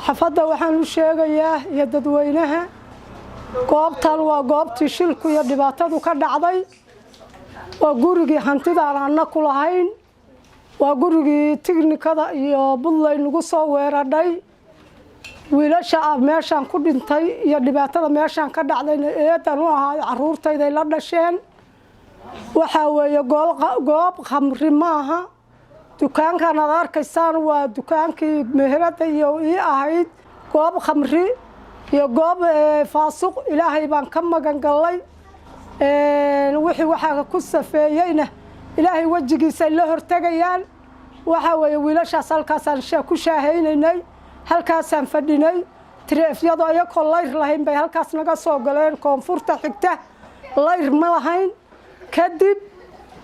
saxaafadda waxaan u sheegayaa iyo dadweynaha goobtan waa goobtii shilku iyo dhibaatadu ka dhacday waa gurigii hantidaan anna ku lahayn waa gurigii tiknikada iyo budlay nagu soo weeraray wiilasha meeshaan ku dhintay iyo dhibaatada meeshaan ka dhacdayna eedan u ahaa caruurtayday la dhasheen waxaa weeye goob khamri maaha dukaankan aad arkaysaan waa dukaankii meherada iyo ii ahayd goob khamri iyo goob faasuq ilaahay baan ka magan galay wixii waxaa ku safeeyeyna ilaahay wajigiisa la hortagayaan waxa weeye wiilashaas halkaasaan ku shaahaynay halkaasaan fadhinay tireefyadu ayagoo layr lahayn bay halkaas naga soo galeen koonfurta xigta layr ma lahayn kadib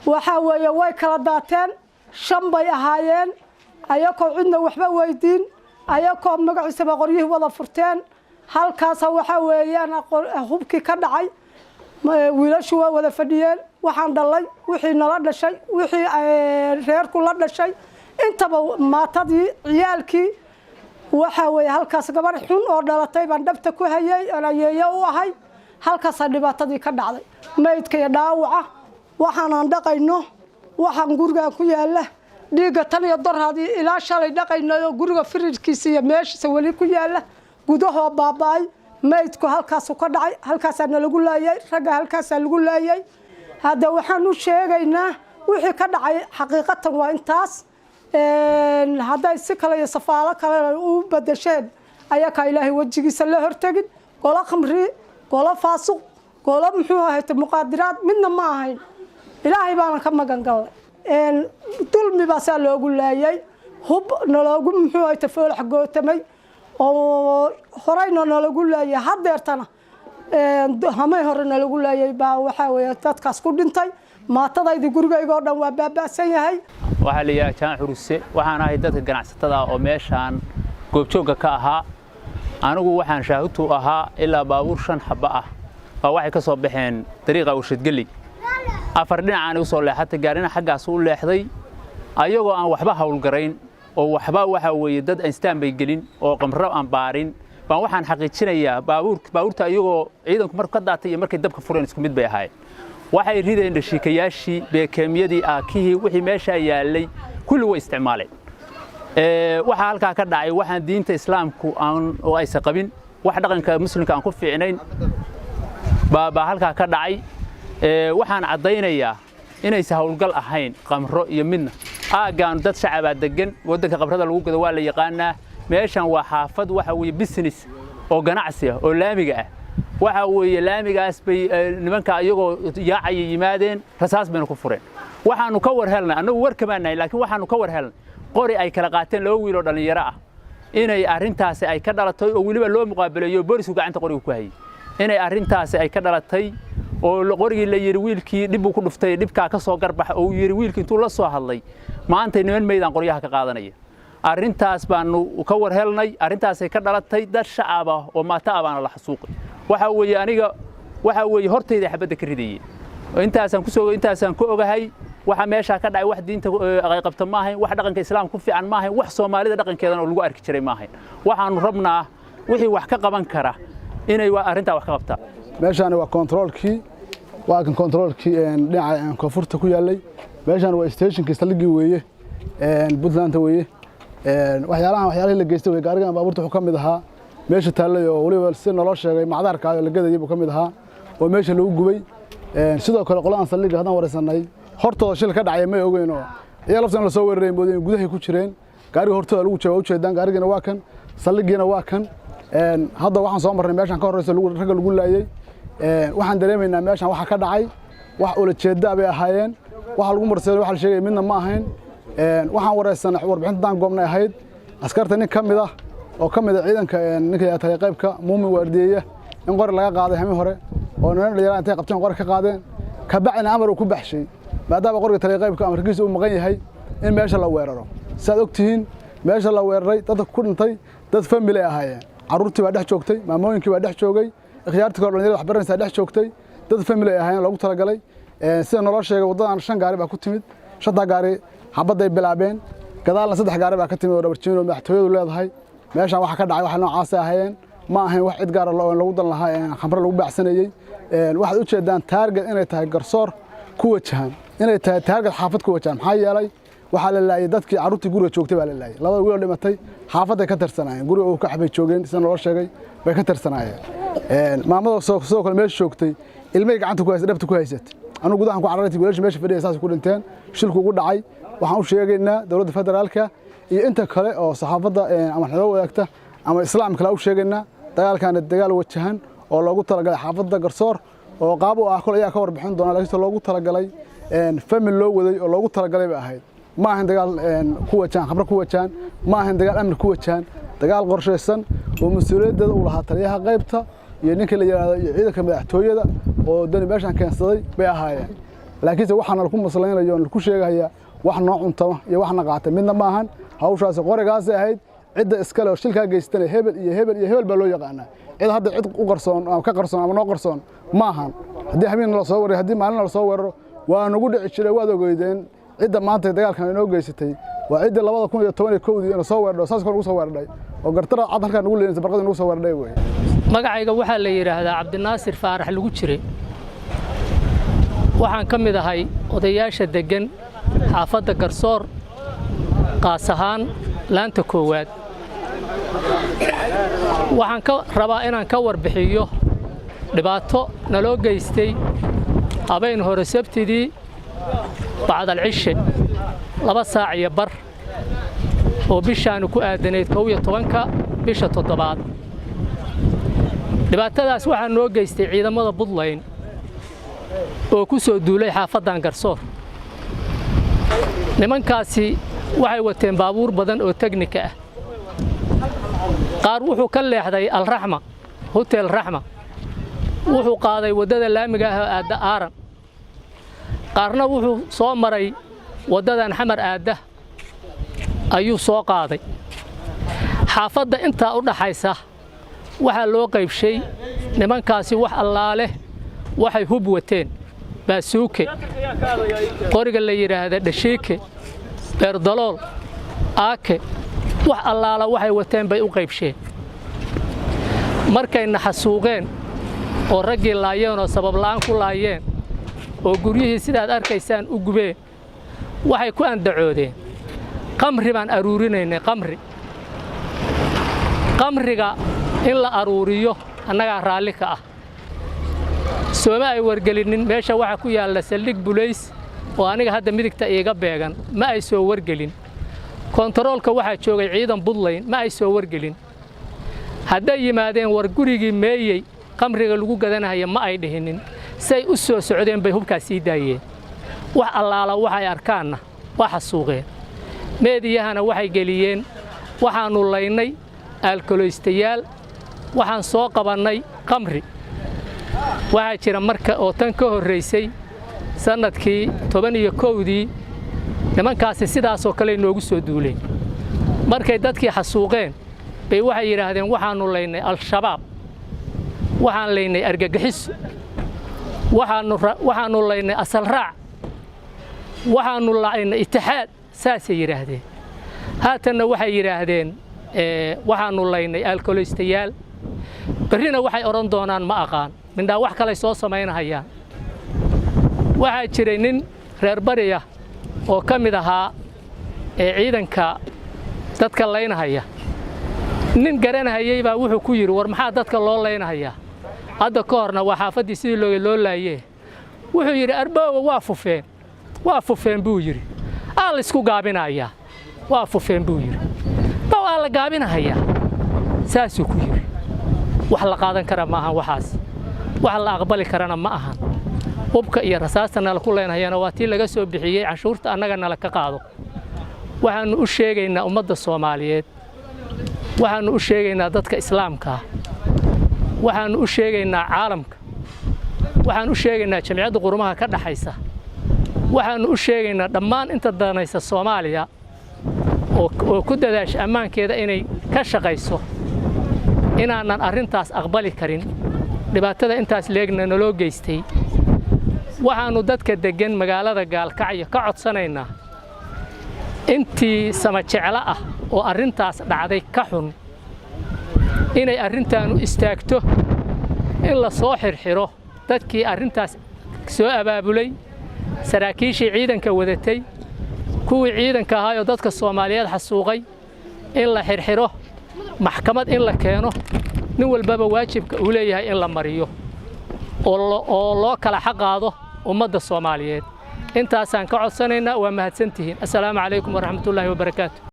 waxa weeye way kala daateen shan bay ahaayeen ayagoo cidna waxba weydiin ayagoo magaciisaba qoryihii wada furteen halkaas waxa weeyaan hubkii ka dhacay wiilashu waa wada fadhiyeen waxaan dhalay wixii nala dhashay wixii reerku la dhashay intaba maatadii ciyaalkii waxa weeye halkaas gabar xun oo dhalatay baan dhabta ku hayay anayeeyo u ahay halkaas dhibaatadii ka dhacday meydka iyo dhaawaca waxaan dhaqayno waxaan guriga ku yaala dhiiga tan iyo darhaadii ilaa shalay dhaqayno guriga firirkiisa iyo meeshiisa wali ku yaala gudaha baabay meydku halkaas ka dhacay halkaas lagu laayay raga halkaas lagu laayay hada waxaan u sheegaynaa wixii ka dhacay xaqiiqatan waa intaas haday si kale iyo safaalo kale u badasheen ayaka ilaahay wajigiisa la hortagin qola khamri qola faasuq qola muxuu ahayd muqaadiraad midna ma ahayn ilaahay baan ka magan galay dulmi baa saa loogu laayay hub naloogu muxuu ahayd foolax gootamay oo horayna nalagu laayay hadeertana hamay horena lagu laayay baa waxa weeye dadkaas ku dhintay maatadaydi gurigayga oo dhan waa baabaasan yahay waxa la yahay jaan xuruse waxaan ahay dadka ganacsatada oo meeshaan goobjooga ka ahaa anigu waxaan shaahidtu ahaa ilaa baabuur 5 xaba ah oo waxay ka soo baxeen dariiqa warshadgali afar dhinacaan u soo leexatay gaarina xaggaas u leexday ayagoo aan waxba hawlgarayn oo waxba waxa weeye dad instaan bay gelin oo qamro aan baarin baan waxaan xaqiijinayaa baabuurta ayagoo ciidanku markuu ka daatay markay dabka fureen isku mid bay ahaayeen waxay rideen dhashikayaashii beekeemiyadii aakihii wixii meesha yaalay kulli way isticmaaleen waxa halka ka dhacay waxaan diinta islaamku aan oo aysan qabin wax dhaqanka muslimka aan ku fiicnayn baa halka ka dhacay waxaan cadaynayaa inaysan hawlgal ahayn qamro iyo midna aagaan dad shacab degan wadanka qabrada lagu gado waa la yaqaanaa meeshan waa xaafad waxa weeye business oo ganacsi ah oo laamiga ah waxa weeye laamigaas bay nimanka ayagoo yaacay yimaadeen rasaas bayna ku fureen waxaanu ka war helnay anagu war kamaanay laakiin waxaanu ka war helnay qori ay kala qaateen laba wiil oo dhalinyaro ah inay arintaasi ay ka dhalatay oo waliba loo muqaabaleeyo boolisku gacanta qoriga ku hayay inay arintaasi ay ka dhalatay oo qorigii la yiri wiilkii dib uu ku dhuftay dibka ka soo garbax oo yiri wiilkii intuu la soo hadlay maanta niman meedan qoryaha ka qaadanaya arintaas baanu ka war helnay arintaas ay ka dhalatay dad shacab ah oo maata abaana la xasuuqay waxa weeye aniga waxa weeye hortayda xabada ka ridayay intaasaan ku ogahay waxa meesha ka dhacay wax diinta ay qabta ma ahayn wax dhaqanka islaamka ku fiican ma ahayn wax Soomaalida dhaqankeedana lagu arki jiray ma ahayn waxaanu rabnaa wixii wax ka qaban kara inay arinta wax ka qabta meeshaan waa controlkii waa kan controlkii dhinaca koonfurta ku yaalay meeshaan waa stationkii saligi weeye Puntland weeye waxyaalaha la geystay way gaarigan baabuurta wuxuu kamid ahaa meesha taalay oo waliba si nolol sheegay macdarka ay la gadayay buu kamid ahaa oo meesha lagu gubay sidoo kale qolaan saldhiga hadan wareysanay hortooda shil ka dhacay ma ogeyn oo iyaga laftan la soo weeraray moodeen gudaha ku jireen gaariga hortooda lagu joogo u jeedaan gaarigana waa kan saldhigina waa kan hadda waxaan soo marnay meeshan ka horeysa raga lagu laayay waxaan dareemaynaa meeshan waxa ka dhacay wax ula jeeda bay ahaayeen waxa lagu marseeyo waxa la sheegay midna ma ahayn waxaan wareysanay warbixintan goobnay ahayd askarta nin kamid ah oo kamid ah ciidanka ninka ay tahay qaybka muumin waardiyeeya in qor laga qaaday hami hore oo nin dhalinyaro intay qabteen qor ka qaadeen ka bacina amar uu ku baxshay maadaama qorga tahay qaybka amarkiisa uu maqan yahay in meesha la weeraro saad ogtihiin meesha la weeraray dad ku dhintay dad family ahaayeen caruurtii baa dhex joogtay maamooyinkii baa dhex joogay ikhtiyaartii kale dhalinyarada wax baranaysa dhex joogtay dad family ahaayeen loogu talagalay sida nolol sheegay wadadan 5 gaari baa ku timid 5 gaari xabaday bilaabeen gadaalna 3 gaari baa ka timid oo dhabarjiin oo madaxtooyadu leedahay meeshaan waxa ka dhacay waxa noocaas ahayeen ma ahayn wax cid gaar ah lagu dan lahaa khamro lagu baacsanayay waxaad u jeedaan taarget inay tahay garsoor ku wajahan inay tahay taarget xaafad ku wajahan maxaa yeelay waxa la laayay dadkii caruurtii guriga joogtay baa la laayay labada wiil oo dhimatay xaafadda ka tirsanayeen guriga uu ka xabay joogeen sida loo sheegay way ka tirsanayeen maamada soo kale meesha joogtay ilmay gacanta ku haysay dhabta ku haysatay anu gudahan ku cararay wiilasha meesha fadhiyay saas ku dhinteen shilku ugu dhacay waxaan u sheegaynaa dawladda federaalka iyo inta kale oo saxaafadda ama xidho wadaagta ama islaamka la u sheegaynaa dagaalkan dagaal wajahan oo loogu talagalay xaafadda garsoor oo qaab u ah kol ayaa ka warbixin doona laakiin loogu talagalay family loo waday oo loogu talagalay ba ahayd ma ahan dagaal ku wajahan khamro ku wajahan ma ahan dagaal amni ku wajahan dagaal qorsheysan oo mas'uuliyadda uu lahaa taliyaha qaybta iyo ninka la yiraahdo ciidanka madaxtooyada oo dani meeshan keensaday bay ahaayeen laakiin waxaan la ku masleynayo oo ku sheegaya wax nooc cuntama iyo waxna qaatay midna ma ahan hawshaas qorigaas ahayd cidda iskale oo shilka geystay hebel baa loo yaqaanaa cid hadda cid u qarsoon ama ka qarsoon ama noo qarsoon ma ahan haddii habeen la soo waray haddii maalin la soo weeraro waa nagu dhici jiray waad ogeydeen cidda maanta dagaalkan inoo geysatay waa cidda 2011 inoo soo weeraro saas ugu soo weeraray oo gartara cad halkan ugu leeyahay barqada ugu soo weeraray way magacayga waxa la yiraahdaa Cabdinaasir Faarax lagu jiray waxaan ka mid ahay odayaasha degan xaafadda garsoor qaas ahaan laanta koowaad waxaan ka rabaa inaan ka warbixiyo dhibaato naloo geystay habeen hore sabtidii bacda al-cisha 2 saac iyo bar oo bishaan ku aadaneed 12 bisha 7 dhibaatadaas waxaa noo geystay ciidamada Puntland oo ku soo duulay xaafadan garsoor nimankaasi waxay wateen baabuur badan oo teknika ah qaar wuxuu ka leexday al-Raxma hotel Raxma wuxuu qaaday wadada laamiga ah aada aaran qaarna wuxuu soo maray wadadan xamar aada ayuu soo qaaday xaafadda inta u dhaxaysa waxa loo qaybshay nimankaasi wax allaale waxay hub wateen baasuuke qoriga la yiraahdo dhashiike beerdalool aake wax allaala waxay wateen bay u qaybsheen markay naxasuuqeen oo raggii laayeen oo sabab la'aan ku laayeen oo guryihii sidaad arkaysaan u gubeen waxay ku andacoodeen qamri baan aruurinaynay qamriga in la aruuriyo annaga raalli ka ah sooma ay wargelinin meesha waxa ku yaala saldhig bulays oo aniga hadda midigta iiga beegan ma ay soo wargelin kontaroolka waxa joogay ciidan Puntland ma ay soo wargelin hadday yimaadeen war gurigii meeyay qamriga lagu gadanayo ma ay dhihinin say u soo socdeen bay hubkaas sii daayeen wax allaala waxay arkaanna waxa suuqeen meediyahana waxay geliyeen waxaanu laynay alkoolistayaal waxaan soo qabanay qamri waxa jira marka oo tan ka horeysay sanadkii 11 nimankaasi sidaas oo kale noogu soo duuleen markay dadkii xasuuqeen bay waxay yiraahdeen waxaanu laynay al-shabaab waxaan laynay argagixis waxaanu laynay asal raac waxaanu laynay ittixaad saasay yiraahdeen haatanna waxay yiraahdeen waxaanu laynay alkoolistayaal barina waxay oran doonaan ma aqaan mindhaa wax kale soo sameynayaan waxa jiray nin reer bariya oo ka mid ahaa ciidanka dadka leynahaya nin garanayay baa wuxuu ku yiri war maxaa dadka loo leynahaya hadda ka horna waa xaafadii sidii loo laayay wuxuu yiri arbaawa waa fufeen buu yiri aal isku gaabinaya waa fufeen buu yiri baa la gaabinaya saasuu ku yiri wax la qaadan kara ma aha waxaas wax la aqbali karana ma aha hubka iyo rasaastana la ku leenayana waa tii laga soo bixiyay cashuurta annaga nala ka qaado waxaanu u sheegaynaa ummadda Soomaaliyeed waxaanu u sheegaynaa dadka islaamka waxaanu u sheegaynaa caalamka waxaanu u sheegaynaa jamciyadda qurumaha ka dhaxaysa waxaanu u sheegaynaa dhammaan inta danaysa Soomaaliya oo ku dadaash ammaankeeda inay ka shaqayso inaanan arrintaas aqbali karin dhibaatada intaas leegna naloo geystay waxaanu dadka degan magaalada Gaalkacyo ka codsanaynaa intii sama jecel ah oo arrintaas dhacday ka xun inay arrintaanu istaagto in la soo xirxiro dadkii arrintaas soo abaabulay saraakiishii ciidanka wadatay kuwii ciidanka ahaayoo dadka Soomaaliyeed xasuuqay in la xirxiro maxkamad in la keeno nin walbaba waajibka uu leeyahay in la mariyo oo loo kala xaqaado ummadda Soomaaliyeed intaasaan ka codsanaynaa waa mahadsantihiin assalaamu calaykum waraxmatullaahi wabarakaatuh